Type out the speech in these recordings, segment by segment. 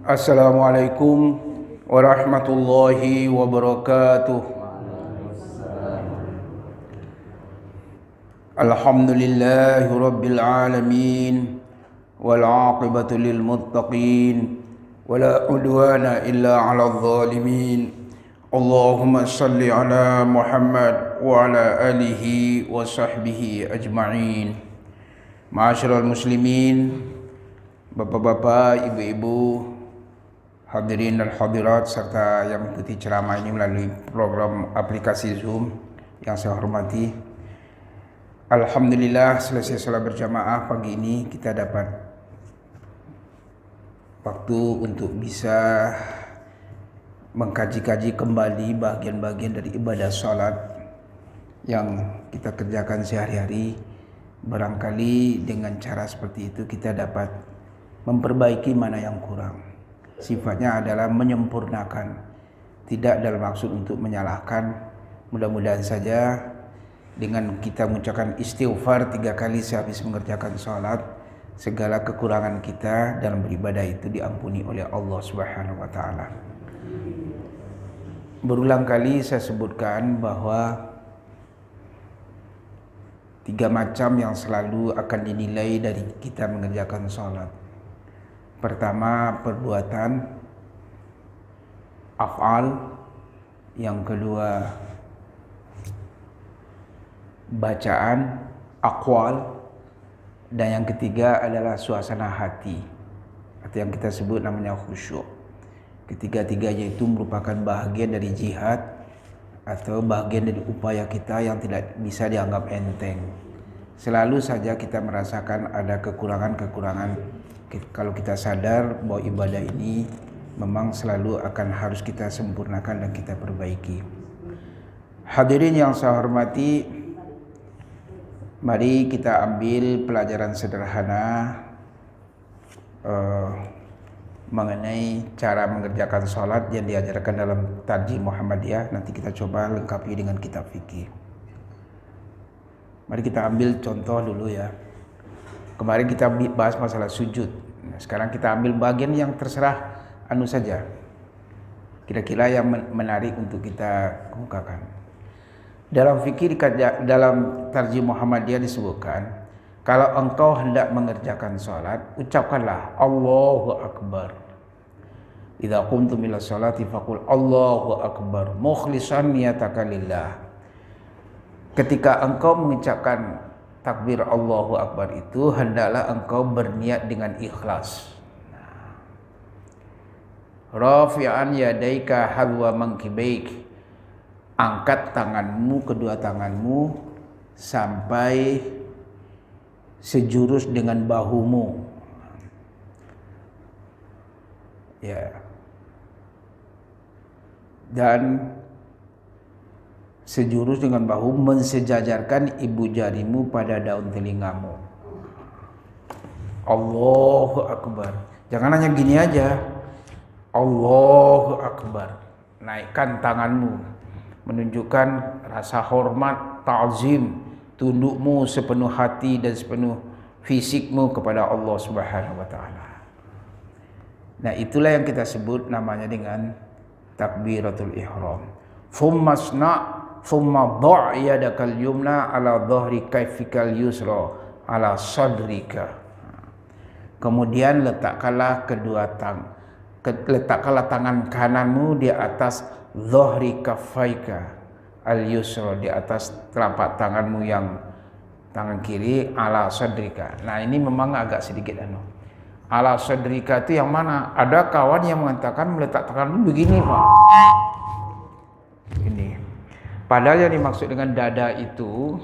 Assalamualaikum warahmatullahi wabarakatuh. Alhamdulillahi rabbil alamin wal aqibatu lil muttaqin wala udwana illa 'alal zalimin. Allahumma shalli ala Muhammad wa ala alihi wa sahbihi ajma'in. Ma'asyiral muslimin, bapak-bapak, ibu-ibu, hadirin dan hadirat serta yang mengikuti ceramah ini melalui program aplikasi Zoom yang saya hormati. Alhamdulillah, selesai salat berjamaah pagi ini kita dapat waktu untuk bisa mengkaji-kaji kembali bagian-bagian dari ibadah salat yang kita kerjakan sehari-hari. Barangkali dengan cara seperti itu kita dapat memperbaiki mana yang kurang. Sifatnya adalah menyempurnakan, tidak dalam maksud untuk menyalahkan. Mudah-mudahan saja dengan kita mengucapkan istighfar 3 kali sehabis mengerjakan salat, segala kekurangan kita dalam beribadah itu diampuni oleh Allah Subhanahu wa taala. Berulang kali saya sebutkan bahwa 3 macam yang selalu akan dinilai dari kita mengerjakan salat. Pertama, perbuatan, af'al. Yang kedua, bacaan, aqwal. Dan yang ketiga adalah suasana hati, atau yang kita sebut namanya khusyuk. Ketiga-tiganya itu merupakan bahagian dari jihad atau bahagian dari upaya kita yang tidak bisa dianggap enteng. Selalu saja kita merasakan ada kekurangan-kekurangan. Kalau kita sadar bahwa ibadah ini memang selalu akan harus kita sempurnakan dan kita perbaiki. Hadirin yang saya hormati, mari kita ambil pelajaran sederhana mengenai cara mengerjakan sholat yang diajarkan dalam Tarjih Muhammadiyah. Nanti kita coba lengkapi dengan kitab fikih. Mari kita ambil contoh dulu ya. Kemarin kita bahas masalah sujud. Nah, sekarang kita ambil bagian yang terserah saja. Kira-kira yang menarik untuk kita kemukakan. Dalam fikih, dalam Tarjih Muhammadiyah disebutkan, kalau engkau hendak mengerjakan salat, ucapkanlah Allahu Akbar. Idza qumtum ila sholati faqul Allahu Akbar mukhlishan niyataka lillah. Ketika engkau mengucapkan takbir Allahu Akbar itu, hendaklah engkau berniat dengan ikhlas. Rafi'an yadaika hadwa mankibaik. Angkat tanganmu, kedua tanganmu sampai sejurus dengan bahumu. Ya. Dan sejurus dengan bahu, mensejajarkan ibu jarimu pada daun telingamu. Allahu Akbar. Jangan hanya gini aja. Allahu Akbar. Naikkan tanganmu, menunjukkan rasa hormat, ta'zim, tundukmu sepenuh hati dan sepenuh fisikmu kepada Allah Subhanahu wa taala. Nah, itulah yang kita sebut namanya dengan takbiratul ihram. Thumma dha' yadakal yumna ala dhahri kaifikal yusra ala sadrika. Kemudian letakkanlah tangan kananmu di atas dhahri kaffaika al yusra, di atas telapak tanganmu yang tangan kiri, ala sadrika. Nah, ini memang agak sedikit ala sadrika itu yang mana? Ada kawan yang mengatakan meletak tanganmu begini, Pak. Ini. Padahal yang dimaksud dengan dada itu,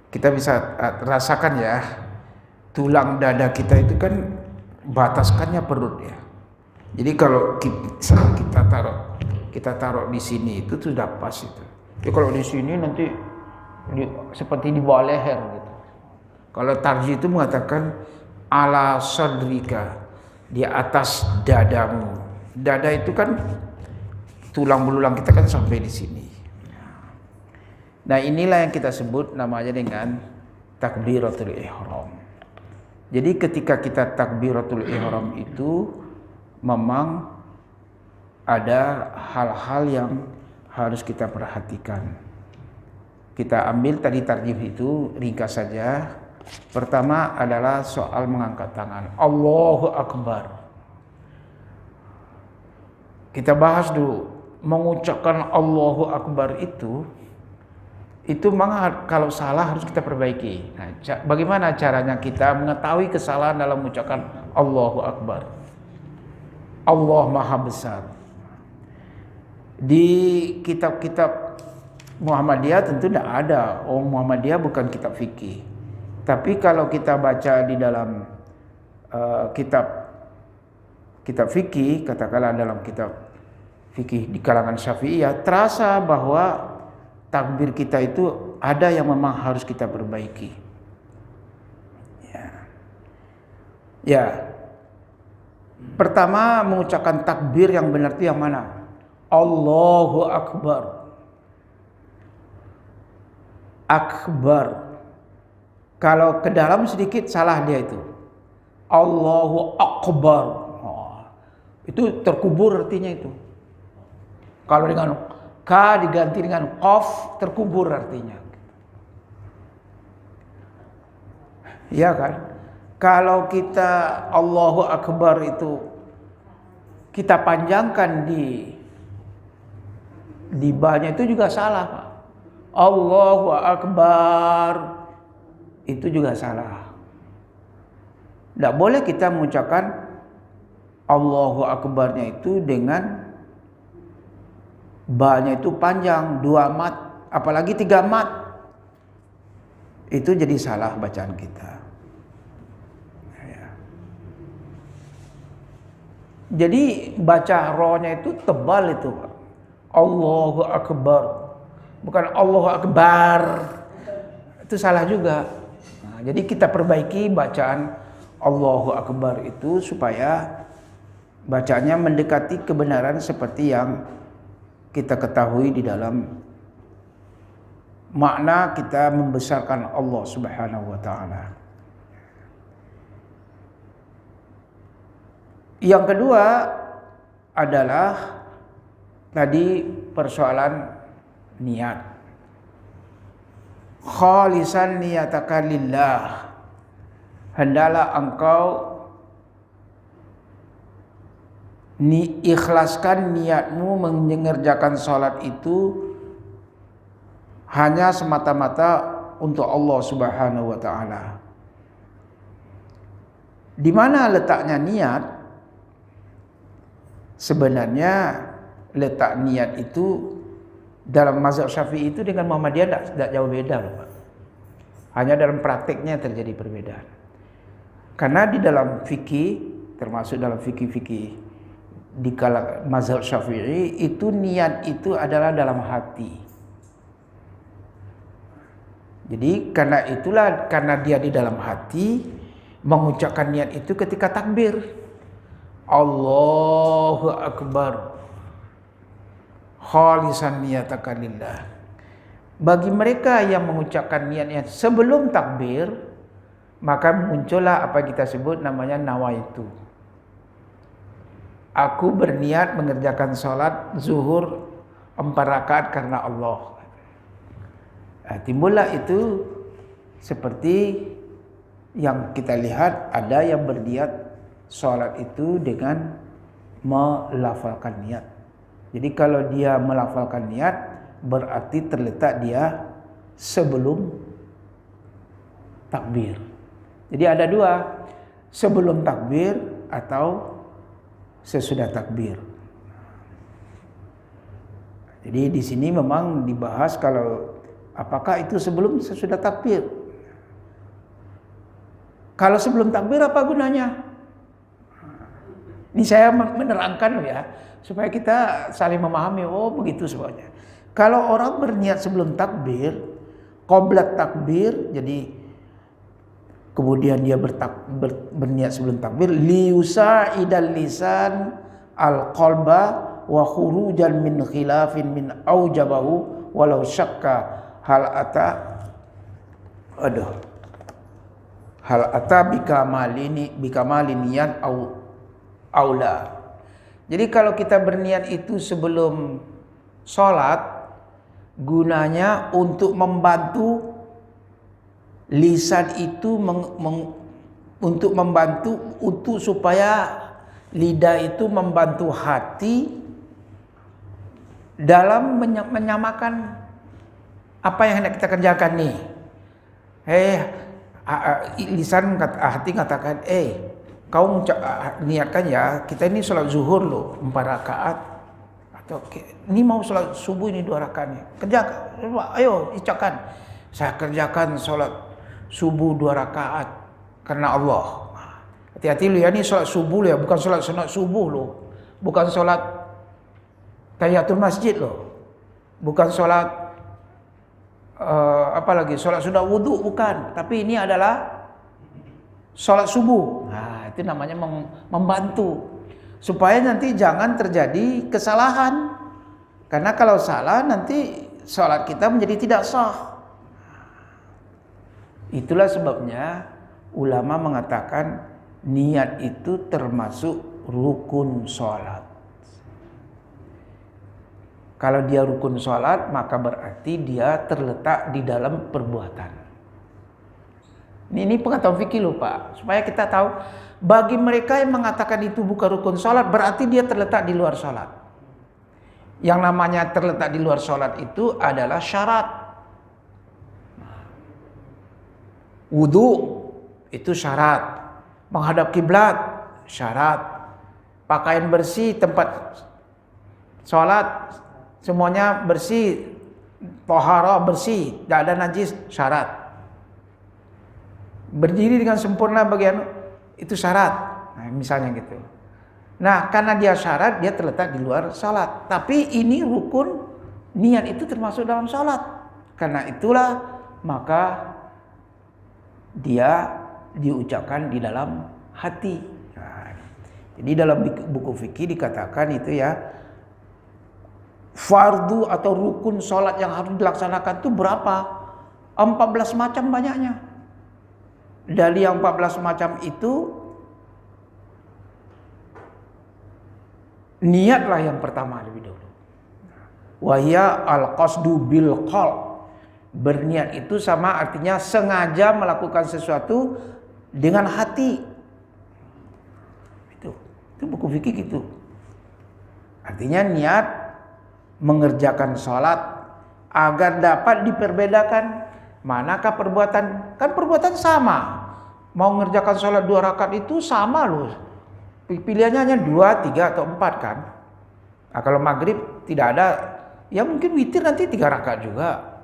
kita bisa rasakan ya, tulang dada kita itu kan bataskannya perut ya. Jadi kalau kita taruh di sini itu sudah pas itu. Jadi kalau di sini nanti seperti di bawah leher gitu. Kalau Tarjih itu mengatakan ala sadrika, di atas dadamu. Dada itu kan tulang belulang kita kan sampai di sini. Nah, inilah yang kita sebut namanya dengan takbiratul ihram. Jadi ketika kita takbiratul ihram itu memang ada hal-hal yang harus kita perhatikan. Kita ambil tadi tarjih itu ringkas saja. Pertama adalah soal mengangkat tangan. Allahu Akbar. Kita bahas dulu. Mengucapkan Allahu Akbar itu memang kalau salah harus kita perbaiki. Nah, bagaimana caranya kita mengetahui kesalahan dalam mengucapkan Allahu Akbar? Allah Maha Besar. Di kitab-kitab Muhammadiyah tentu tidak ada. Muhammadiyah bukan kitab fikih. Tapi kalau kita baca di dalam kitab fikih, katakanlah dalam kitab fikih di kalangan Syafi'iyah, terasa bahwa takbir kita itu ada yang memang harus kita perbaiki. Ya. Pertama mengucapkan takbir yang benar itu yang mana? Allahu Akbar. Akbar. Kalau ke dalam sedikit salah dia itu. Allahu Akbar. Itu terkubur artinya itu. Kalau dengan K diganti dengan Qaf, terkubur artinya. Ya kan? Kalau kita Allahu Akbar itu kita panjangkan di ba-nya itu juga salah, Pak. Allahu Akbar itu juga salah. Tidak boleh kita mengucapkan Allahu Akbarnya itu dengan ba-nya itu panjang, 2 mat, apalagi 3 mat. Itu jadi salah bacaan kita. Jadi baca ro-nya itu tebal itu, Pak. Allahu Akbar. Bukan Allahu Akbar. Itu salah juga. Nah, jadi kita perbaiki bacaan Allahu Akbar itu supaya bacaannya mendekati kebenaran seperti yang kita ketahui di dalam makna kita membesarkan Allah Subhanahu wa taala. Yang kedua adalah tadi persoalan niat. Khalisan niyataka lillah. Hendaklah engkau ikhlaskan niatmu mengerjakan salat itu hanya semata-mata untuk Allah Subhanahu wa taala. Di mana letaknya niat? Sebenarnya letak niat itu dalam mazhab Syafi'i itu dengan Muhammadiyah tidak jauh beda loh, Pak. Hanya dalam praktiknya terjadi perbedaan. Karena di dalam fikih, termasuk dalam fikih-fikih di kalangan mazhab Syafi'i, itu niat itu adalah dalam hati. Jadi karena dia di dalam hati, mengucapkan niat itu ketika takbir. Allahu Akbar. Khalisan niyataka lillah. Bagi mereka yang mengucapkan niatnya sebelum takbir, maka muncullah apa kita sebut namanya nawaitu. Aku berniat mengerjakan sholat zuhur 4 rakaat karena Allah. Nah, timbullah itu seperti yang kita lihat, ada yang berniat sholat itu dengan melafalkan niat. Jadi kalau dia melafalkan niat, berarti terletak dia sebelum takbir. Jadi ada 2, sebelum takbir atau sesudah takbir. Jadi di sini memang dibahas kalau apakah itu sebelum sesudah takbir. Kalau sebelum takbir apa gunanya? Ini saya menerangkan ya, supaya kita saling memahami. Oh begitu semuanya. Kalau orang berniat sebelum takbir, qoblat takbir, jadi kemudian dia berniat sebelum takbir, liusa idal lisan al qalba wa khurujan min khilafin min aujabahu walau syakka hal ata bikamalin niat aula. Jadi kalau kita berniat itu sebelum sholat, gunanya untuk membantu lisan itu untuk membantu untuk supaya lidah itu membantu hati dalam menyamakan apa yang hendak kita kerjakan nih. Lisan hati katakan, kau niatkan ya, kita ini sholat zuhur loh 4 rakaat, atau ini mau sholat subuh ini 2 rakaat nih. Kerjakan, ayo ucapkan, saya kerjakan sholat subuh 2 rakaat karena Allah. Hati-hati lu ya, ini sholat subuh ya, bukan sholat sunat subuh loh, bukan sholat tahiyatul masjid loh, bukan sholat apalagi sholat sudah wudhu, bukan, tapi ini adalah sholat subuh. Nah, itu namanya membantu supaya nanti jangan terjadi kesalahan, karena kalau salah nanti sholat kita menjadi tidak sah. Itulah sebabnya ulama mengatakan niat itu termasuk rukun sholat. Kalau dia rukun sholat, maka berarti dia terletak di dalam perbuatan. Ini pengetahuan fikih loh Pak, supaya kita tahu. Bagi mereka yang mengatakan itu bukan rukun sholat, berarti dia terletak di luar sholat. Yang namanya terletak di luar sholat itu adalah syarat. Wudu itu syarat, menghadap kiblat syarat, pakaian bersih, tempat sholat semuanya bersih, tohara bersih, tidak ada najis syarat. Berdiri dengan sempurna bagian itu syarat, nah, misalnya gitu. Nah, karena dia syarat, dia terletak di luar sholat. Tapi ini rukun, niat itu termasuk dalam sholat. Karena itulah maka dia diucapkan di dalam hati. Nah, jadi dalam buku fikih dikatakan itu ya, fardu atau rukun sholat yang harus dilaksanakan itu berapa? 14 macam banyaknya. Dari yang 14 macam itu, niatlah yang pertama lebih dulu. Wahya al-qasdu bil qalb. Berniat itu sama artinya sengaja melakukan sesuatu dengan hati. Itu buku fikih gitu. Artinya niat mengerjakan sholat agar dapat diperbedakan manakah perbuatan, kan perbuatan sama. Mau mengerjakan sholat 2 rakaat itu sama loh. Pilihannya hanya 2, 3 atau 4 kan. Nah, kalau maghrib tidak ada, ya mungkin witir nanti 3 rakaat juga.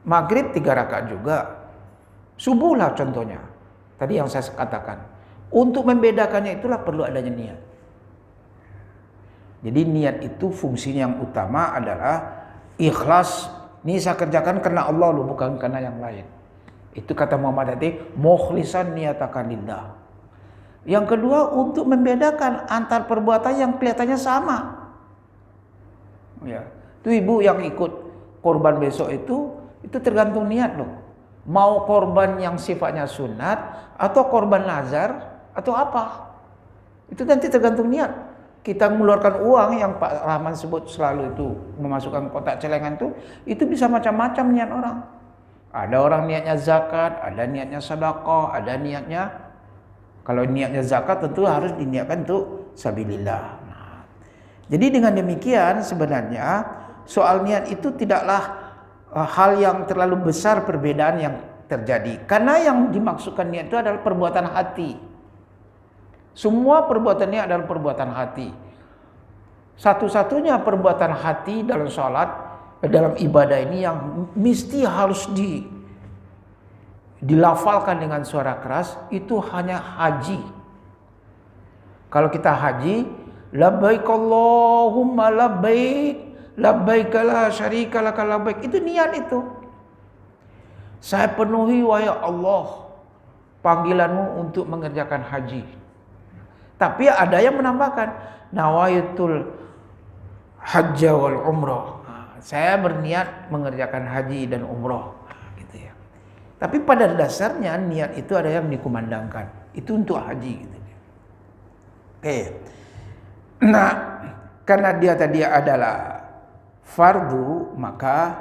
Maghrib 3 rakaat juga. Subuh lah contohnya. Tadi yang saya katakan. Untuk membedakannya itulah perlu adanya niat. Jadi niat itu fungsinya yang utama adalah ikhlas. Ini saya kerjakan karena Allah loh, bukan karena yang lain. Itu kata Muhammad tadi, mukhlisan niyatakan lillah. Yang kedua, untuk membedakan antar perbuatan yang kelihatannya sama. Ya, itu ibu yang ikut korban besok itu tergantung niat loh. Mau korban yang sifatnya sunat atau korban nazar atau apa? Itu nanti tergantung niat. Kita mengeluarkan uang yang Pak Rahman sebut selalu itu, memasukkan kotak celengan itu bisa macam-macam niat orang. Ada orang niatnya zakat, ada niatnya sedekah, ada niatnya, kalau niatnya zakat tentu harus diniatkan untuk sabilillah. Nah, jadi dengan demikian sebenarnya soal niat itu tidaklah hal yang terlalu besar perbedaan yang terjadi. Karena yang dimaksudkan niat itu adalah perbuatan hati. Semua perbuatannya adalah perbuatan hati. Satu-satunya perbuatan hati dalam sholat, dalam ibadah ini yang mesti harus dilafalkan dengan suara keras, itu hanya haji. Kalau kita haji, labbaik Allahumma labbaik, labbaik la syarika laka labbaik, itu niat itu. Saya penuhi wahai Allah panggilanmu untuk mengerjakan haji. Tapi ada yang menambahkan nawaitul hajja wal umrah. Saya berniat mengerjakan haji dan umrah, gitu ya. Tapi pada dasarnya niat itu ada yang dikumandangkan. Itu untuk haji gitu. Oke. Nah, karena dia tadi adalah fardu, maka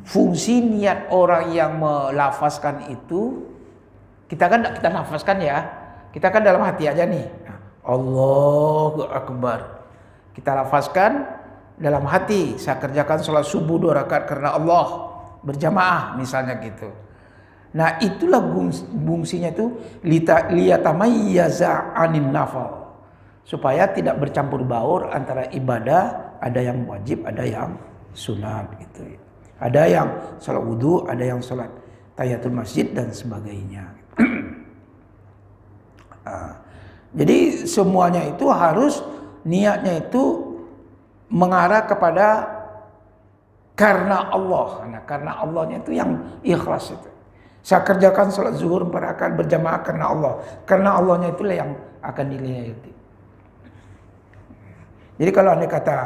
fungsi niat orang yang melafazkan itu, kita kan kita nafaskan ya, kita kan dalam hati aja nih, Allahu Akbar, kita lafazkan dalam hati. Saya kerjakan sholat subuh 2 rakaat karena Allah berjamaah misalnya gitu. Nah itulah fungsinya itu liyatamayyaza anin nafal, supaya tidak bercampur baur antara ibadah, ada yang wajib, ada yang sunat gitu. Ada yang sholat wudhu, ada yang sholat tahiyatul masjid dan sebagainya. Jadi semuanya itu harus niatnya itu mengarah kepada karena Allah. Nah, karena Allahnya itu yang ikhlas itu. Saya kerjakan sholat zuhur 4 rakaat berjamaah karena Allah. Karena Allahnya itulah yang akan dinilai. Jadi kalau Anda kata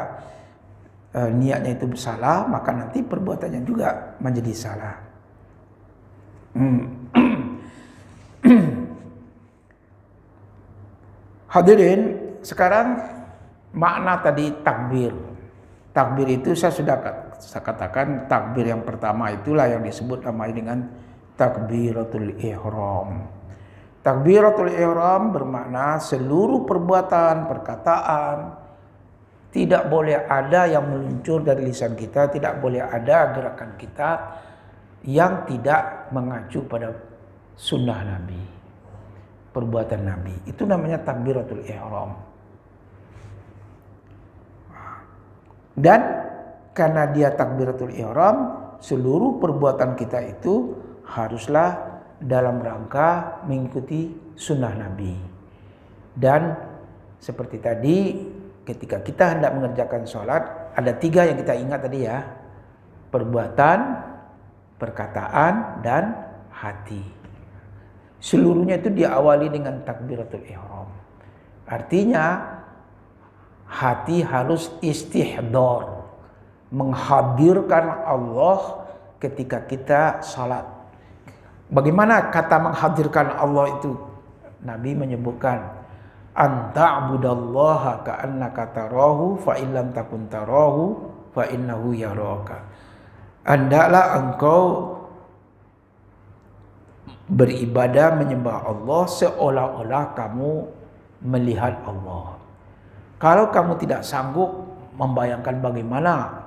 niatnya itu salah, maka nanti perbuatannya juga menjadi salah. Hadirin, sekarang makna tadi takbir. Takbir itu saya katakan takbir yang pertama itulah yang disebut namanya dengan takbiratul ihram. Takbiratul ihram bermakna seluruh perbuatan, perkataan tidak boleh ada yang meluncur dari lisan kita, tidak boleh ada gerakan kita yang tidak mengacu pada sunnah Nabi, perbuatan Nabi. Itu namanya takbiratul ihram. Dan karena dia takbiratul ihram, seluruh perbuatan kita itu haruslah dalam rangka mengikuti sunnah Nabi. Dan seperti tadi, ketika kita hendak mengerjakan sholat, ada 3 yang kita ingat tadi ya. Perbuatan, perkataan, dan hati. Seluruhnya itu diawali dengan takbiratul ihram. Artinya hati harus istihdar, menghadirkan Allah ketika kita salat. Bagaimana kata menghadirkan Allah itu? Nabi menyebutkan anta'budallaha ka'annaka tarahu fa illam takun tarahu fa innahu yaraka. Hendaklah engkau beribadah menyembah Allah seolah-olah kamu melihat Allah. Kalau kamu tidak sanggup membayangkan bagaimana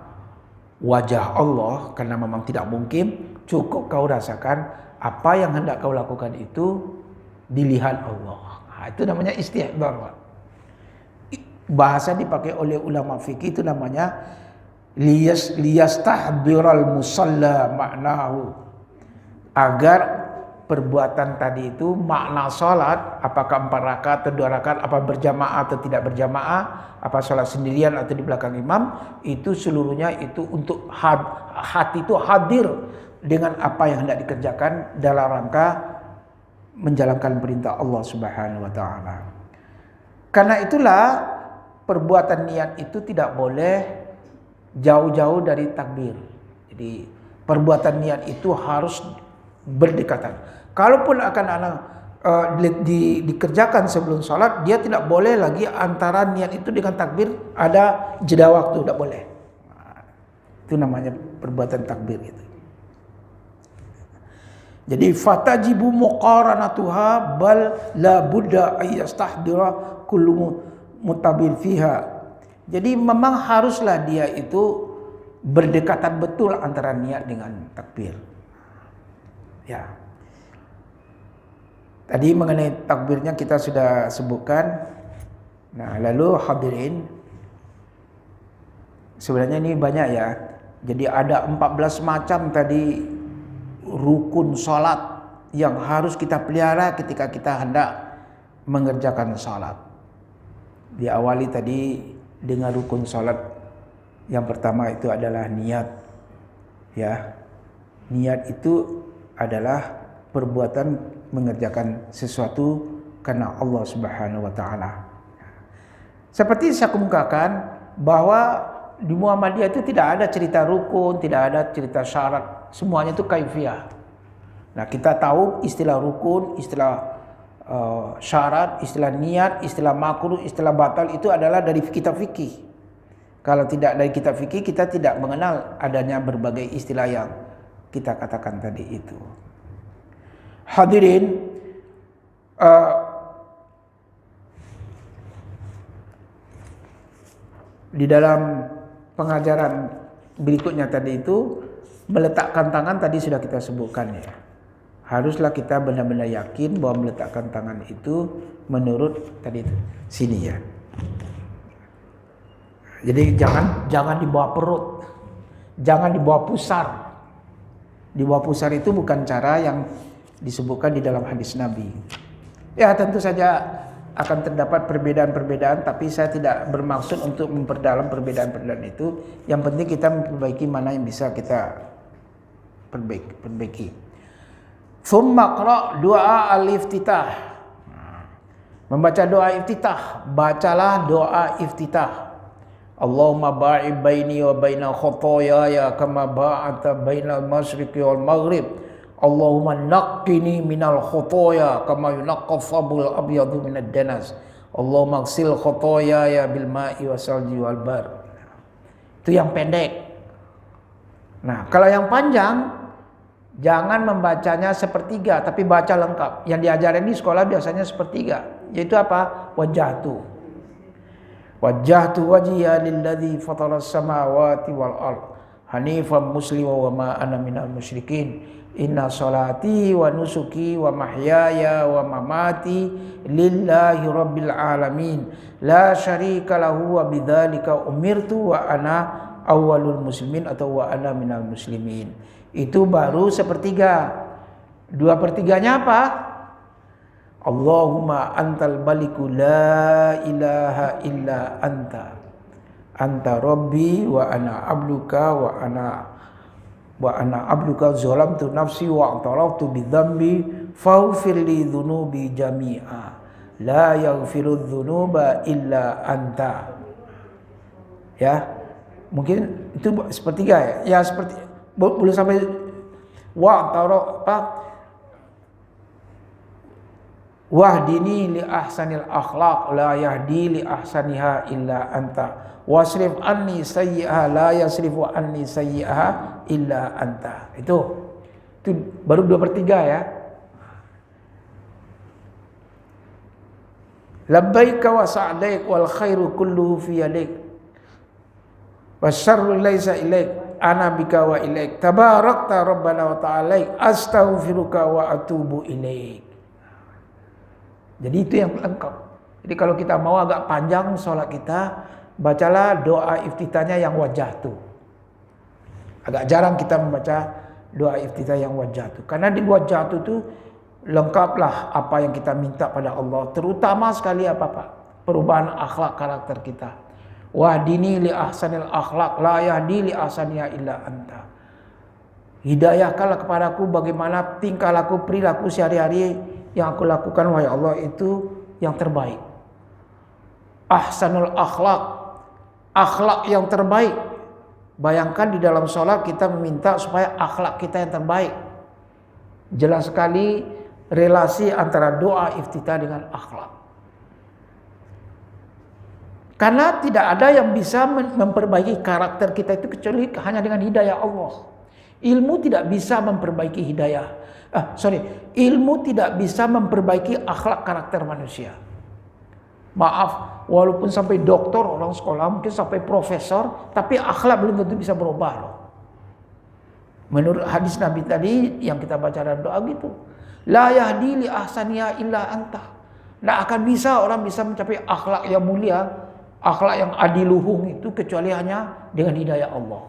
wajah Allah, karena memang tidak mungkin, cukup kau rasakan apa yang hendak kau lakukan itu dilihat Allah. Nah, itu namanya istihdar. Bahasa dipakai oleh ulama fikih itu namanya liyastahdiral musalla maknahu, agar perbuatan tadi itu makna salat, apakah 4 rakaat atau 2 rakaat, apa berjamaah atau tidak berjamaah, apa salat sendirian atau di belakang imam, itu seluruhnya itu untuk hati itu hadir dengan apa yang hendak dikerjakan dalam rangka menjalankan perintah Allah Subhanahu wa taala. Karena itulah perbuatan niat itu tidak boleh jauh-jauh dari takbir. Jadi perbuatan niat itu harus berdekatan. Kalaupun akan dikerjakan sebelum sholat, dia tidak boleh lagi antara niat itu dengan takbir ada jeda waktu, tidak boleh. Itu namanya perbuatan takbir itu. Jadi fatajibu muqaranatuha bal la budda ayyastahdira kullu mutabir fiha. Jadi memang haruslah dia itu berdekatan betul antara niat dengan takbir. Ya. Tadi mengenai takbirnya kita sudah sebutkan. Nah, lalu hadirin, sebenarnya ini banyak ya. Jadi ada 14 macam tadi rukun salat yang harus kita pelihara ketika kita hendak mengerjakan salat. Diawali tadi dengan rukun salat. Yang pertama itu adalah niat. Ya. Niat itu adalah perbuatan mengerjakan sesuatu karena Allah Subhanahu wa taala. Seperti saya kemukakan bahwa di Muhammadiyah itu tidak ada cerita rukun, tidak ada cerita syarat, semuanya itu kaifiyah. Nah, kita tahu istilah rukun, istilah syarat, istilah niat, istilah makruh, istilah batal itu adalah dari kitab fikih. Kalau tidak dari kitab fikih, kita tidak mengenal adanya berbagai istilah yang kita katakan tadi itu. Hadirin, di dalam pengajaran berikutnya tadi itu, meletakkan tangan tadi sudah kita sebutkan ya. Haruslah kita benar-benar yakin bahwa meletakkan tangan itu menurut tadi itu sini ya. Jadi jangan di bawah perut, jangan di bawah pusar. Di bawah pusar itu bukan cara yang disebutkan di dalam hadis Nabi. Ya tentu saja akan terdapat perbedaan-perbedaan, tapi saya tidak bermaksud untuk memperdalam perbedaan-perbedaan itu. Yang penting kita memperbaiki mana yang bisa kita perbaiki. Tsumma qra doa al-iftitah. Membaca doa iftitah, bacalah doa iftitah. Allahumma ba'id baini wa baina khotoyaya kama ba'ata bainal masyriqi wal maghrib. Allahumma naqqini minal khotoya kama yunaqqas sabul abyadu minad danas. Allahumma ighsil khotoyaya bil ma'i wasalji wal bar. Itu yang pendek. Nah, kalau yang panjang jangan membacanya sepertiga, tapi baca lengkap. Yang diajarin di sekolah biasanya sepertiga, yaitu apa? Wajjahtu wajhiya lilladzi fataras samawati wal ard hanifan muslima wa ma ana minal musyrikin. Inna salati wa nusuki wa mahyaya wa mamati lillahi rabbil alamin la syarika lahu wa bidzalika umirtu wa ana awwalul muslimin atau wa ana minal muslimin. Itu baru sepertiga. 2/3 apa? Allahumma antal maliku la ilaha illa anta. Anta rabbi wa ana abduka wa ana abduka zalamtu nafsi wa ataraftu bidzambi faghfir li dzunubi jami'a. La yaghfiru dzunuba illa anta. Ya. Mungkin itu sepertiga ya. Ya seperti boleh sampai wahdini li ahsanil akhlaq la yahdi li ahsaniha illa anta wasrif anni sayyi'aha la yasrifu anni sayyi'aha illa anta. Itu baru 2/3 ya. Labbaika wa sa'daik wal khairu kulluhu fi yadik wasyarru laisa ilaik ana bika wa ilaik tabarakta rabbana wa ta'ala astaghfiruka wa atubu ilaik. Jadi itu yang lengkap. Jadi kalau kita mau agak panjang sholat kita, bacalah doa iftitahnya yang wajjahtu. Agak jarang kita membaca doa iftitah yang wajjahtu, karena di wajjahtu itu lengkaplah apa yang kita minta pada Allah, terutama sekali apa Pak? Perubahan akhlak karakter kita. Wahdini li ahsanil akhlaq la yahdi li ahsaniha illa anta. Hidayahkanlah kepadaku bagaimana tingkah laku perilaku sehari-hari yang aku lakukan wahai Allah itu yang terbaik. Ahsanul akhlaq, akhlak yang terbaik. Bayangkan di dalam sholat kita meminta supaya akhlak kita yang terbaik. Jelas sekali relasi antara doa iftitah dengan akhlak. Karena tidak ada yang bisa memperbaiki karakter kita itu kecuali hanya dengan hidayah Allah. Ilmu tidak bisa memperbaiki ilmu tidak bisa memperbaiki akhlak karakter manusia. Maaf, walaupun sampai doktor orang sekolah, mungkin sampai profesor, tapi akhlak belum tentu bisa berubah loh. Menurut hadis Nabi tadi yang kita baca dalam doa gitu, la yahdi li ahsaniya illa anta. Tidak akan bisa orang bisa mencapai akhlak yang mulia, akhlak yang adiluhung itu kecuali hanya dengan hidayah Allah.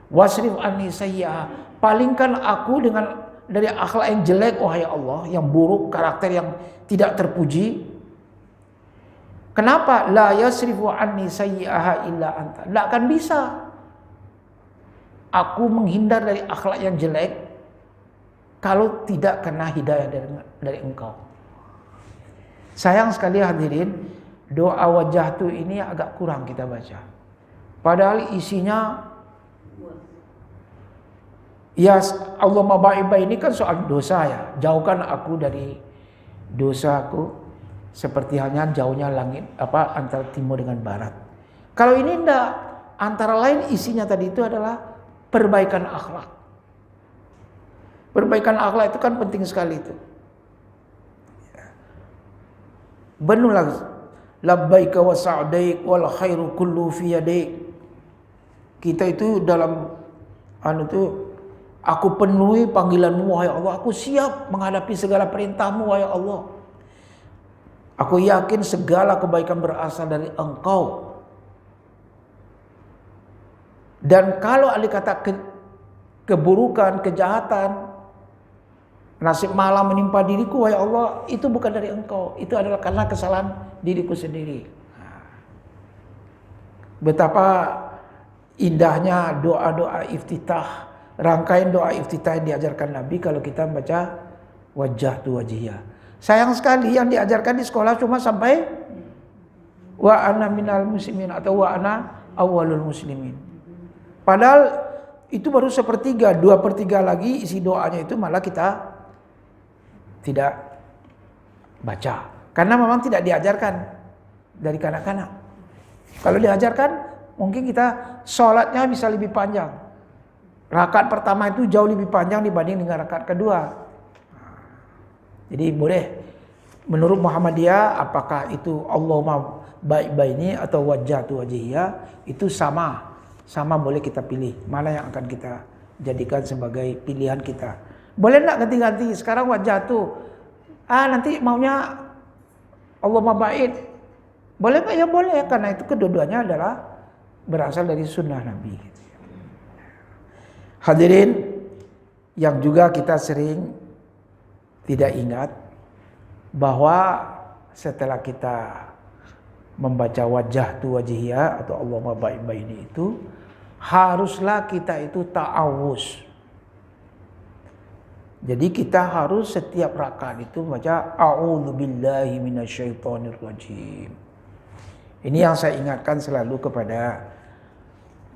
Wasrif anni sayyi'ah, palingkan aku dari akhlak yang jelek wahai Allah, yang buruk, karakter yang tidak terpuji. Kenapa? La yasrifu anni sayyi'aha illa anta. Tidak akan bisa aku menghindar dari akhlak yang jelek kalau tidak kena hidayah dari engkau. Sayang sekali hadirin, doa wajjahtu ini agak kurang kita baca. Padahal isinya ya Allah mabaiba ini kan soal dosa ya. Jauhkan aku dari Dosaku seperti halnya jauhnya langit antara timur dengan barat. Kalau ini enggak, antara lain isinya tadi itu adalah perbaikan akhlak. Perbaikan akhlak itu kan penting sekali itu. Benulah labbaika wa sa'daik wal khairu kullu fi yadik. Kita itu dalam aku penuhi panggilanmu wahai Allah, aku siap menghadapi segala perintahmu wahai Allah. Aku yakin segala kebaikan berasal dari Engkau. Dan kalau ada kata keburukan, kejahatan, nasib malam menimpa diriku wahai Allah, itu bukan dari Engkau, itu adalah karena kesalahan diriku sendiri. Betapa indahnya doa-doa iftitah, rangkaian doa iftitah yang diajarkan Nabi kalau kita membaca wajjahtu wajhiya. Sayang sekali yang diajarkan di sekolah cuma sampai wa ana minal muslimin atau wa ana awwalul muslimin. Padahal itu baru sepertiga, 2/3 lagi isi doanya itu malah kita tidak baca. Karena memang tidak diajarkan dari kanak-kanak. Kalau diajarkan mungkin kita sholatnya bisa lebih panjang. Rakaat pertama itu jauh lebih panjang dibanding dengan rakaat kedua. Jadi boleh menurut Muhammadiyah apakah itu Allahumma baik-baini atau wajjahtu wajhiya itu sama boleh kita pilih mana yang akan kita jadikan sebagai pilihan kita. Boleh enggak ganti-ganti sekarang wajjahtu nanti maunya Allahumma baik. Boleh enggak? Ya boleh karena itu kedua-duanya adalah berasal dari sunnah Nabi. Hadirin yang juga kita sering tidak ingat bahwa setelah kita membaca wajjahtu wajhiya atau Allahumma baik-baini itu haruslah kita itu ta'awuz. Jadi kita harus setiap rakaat itu membaca a'udzubillahi minasyaitonirrajim. Ini yang saya ingatkan selalu kepada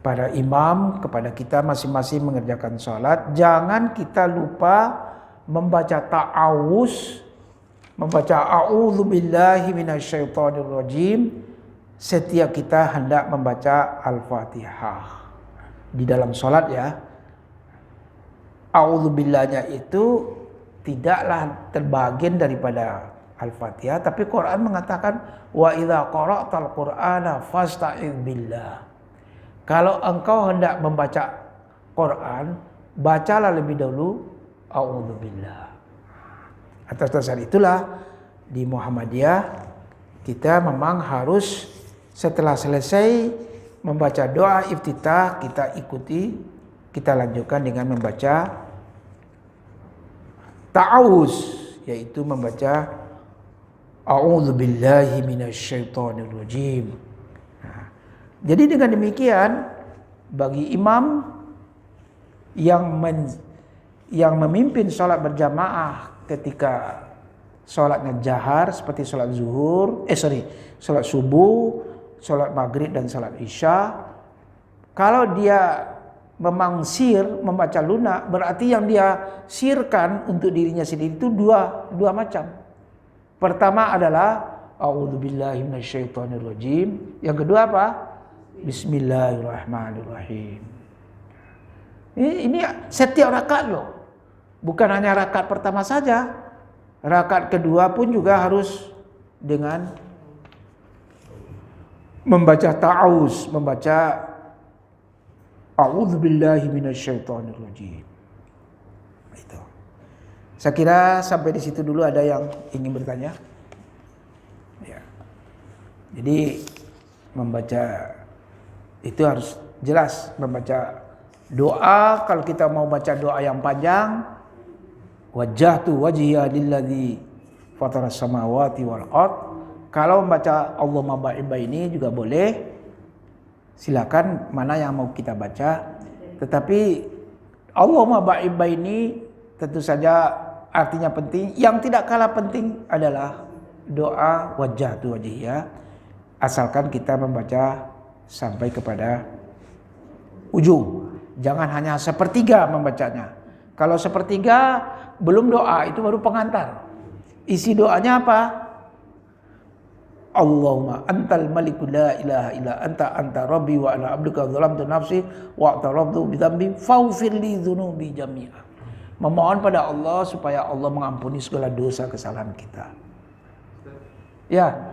para imam, kepada kita masing-masing mengerjakan sholat. Jangan kita lupa membaca ta'awuz, membaca a'udzubillahi minasyaitonirrajim setiap kita hendak membaca Al-Fatihah. Di dalam sholat ya. A'udzubillahnya itu tidaklah terbagian daripada Al-Fatihah, tapi Quran mengatakan wa idza qara'tal Qur'ana fasta'idz billah. Kalau engkau hendak membaca Quran, bacalah lebih dahulu a'udzubillah. Atas dasar itulah di Muhammadiyah kita memang harus setelah selesai membaca doa iftitah kita ikuti, kita lanjutkan dengan membaca ta'awuz, yaitu membaca a'udzubillahi minasyaitonirrajim. Jadi dengan demikian bagi imam yang memimpin sholat berjamaah ketika sholatnya jahar seperti sholat sholat subuh, sholat maghrib dan sholat isya, kalau dia memang sir membaca lunak, berarti yang dia sirkan untuk dirinya sendiri itu dua macam. Pertama adalah a'udzubillahi minasyaitonirrajim. Yang kedua apa? Bismillahirrahmanirrahim. Ini setiap rakaat loh. Bukan hanya rakaat pertama saja. Rakaat kedua pun juga harus dengan membaca ta'awuz, membaca a'udzubillahi minasyaitonirrajim. Itu. Saya kira sampai di situ dulu. Ada yang ingin bertanya? Ya. Jadi membaca itu harus jelas, membaca doa. Kalau kita mau baca doa yang panjang, wajjahtu wajhiya lilladzi fataras samawati wal ard. Kalau membaca Allahumma baik-baini juga boleh. Silakan mana yang mau kita baca. Tetapi Allahumma baik-baini tentu saja artinya penting. Yang tidak kalah penting adalah doa wajjahtu wajhiya. Asalkan kita membaca sampai kepada ujung. Jangan hanya sepertiga membacanya. Kalau sepertiga belum doa, itu baru pengantar. Isi doanya apa? Allahumma antal maliku la ilaha illa anta rabbi wa ana abduka zalamtu nafsi wa a'taraftu bi dzambi faghfir li dzunubi jami'a. Memohon pada Allah supaya Allah mengampuni segala dosa kesalahan kita. Ya.